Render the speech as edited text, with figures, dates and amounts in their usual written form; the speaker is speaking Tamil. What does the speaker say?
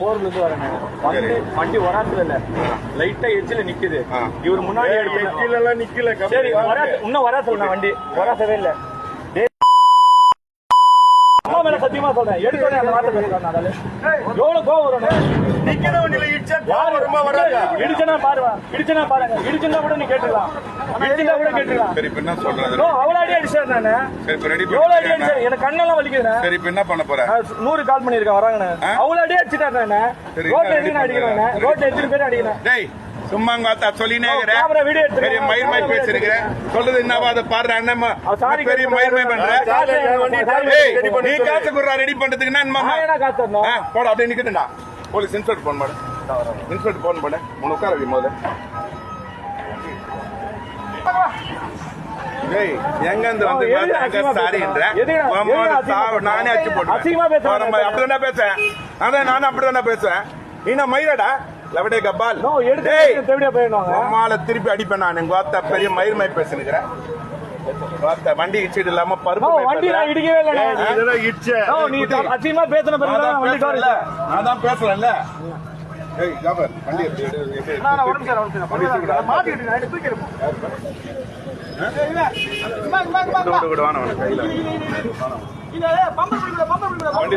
போர்ல வரேன். வண்டி வராத்துல இல்ல, லைட்டா எச்சில நிக்குது. இவர் முன்னாடி நிக்கல. சரி, இன்னும் வராத்துல வண்டி வராசவே இல்ல. அம்மா மேல சத்தியமா சொல்றேன், எடுத்தோடனே அந்த வார்த்தை பேசுறாங்க. எவ்வளவு கோவம் வரும். நிக்கிற வண்டியில இடிச்சா ரொம்ப வராது. இடிச்சனா பாருங்க, இடிச்சனா பாருங்க, இடிச்சனா கூட நீ கேட்டுக்கலாம், இடிச்சனா கூட கேட்டுக்கலாம். சரி, இப்ப என்ன சொல்றது? அவ்வளவு அடி அடிச்சாரு நானு. சரி, இப்ப ரெடி எவ்வளவு அடி அடிச்சாரு, எனக்கு கண்ணெல்லாம் வலிக்குது. சரி, இப்ப என்ன பண்ண போறேன்? 100 கால் பண்ணிருக்கேன் வராங்கன்னு. அவ்வளவு அடி அடிச்சிட்டாரு நானு. ரோட்ல எதுக்கு அடிக்கிறேன்? ரோட்ல எத்தனை பேர் அடிக்கிறேன்? டேய், சும்மா சொல்லினே பெரிய மயிர்மை பேசிருக்கிறேன். சொல்றது என்னவா அதை பாரு. அண்ணம்மா பெரிய மயிர்மை பண்ற. நீ காசு குடுறா ரெடி பண்றதுக்கு போட. அப்படியே நிக்கட்டா. போலீஸ் இன்ஸ்பெக்டர் போன் பண்ண, இன்ஸ்பெக்டர் போன் பண்ண. உன் உட்கார போது எங்க இருந்து வந்து சாரின்ற நானே அச்சு போட்டேன். அப்படிதானே பேசுறேன். அதான் நானும் அப்படிதானே பேசுறேன். நீ மயிரடா லவடே கபால் திருப்பி அடிப்பேன். நான் எங்க வார்த்தை பெரிய மயிர்மை பேசுகிறேன். வண்டி இடிச்சிட்டு இல்லாம பருப்பு வண்டி இடிக்கவே இல்லை. நான் தான் பேசுறேன்ல. வண்டி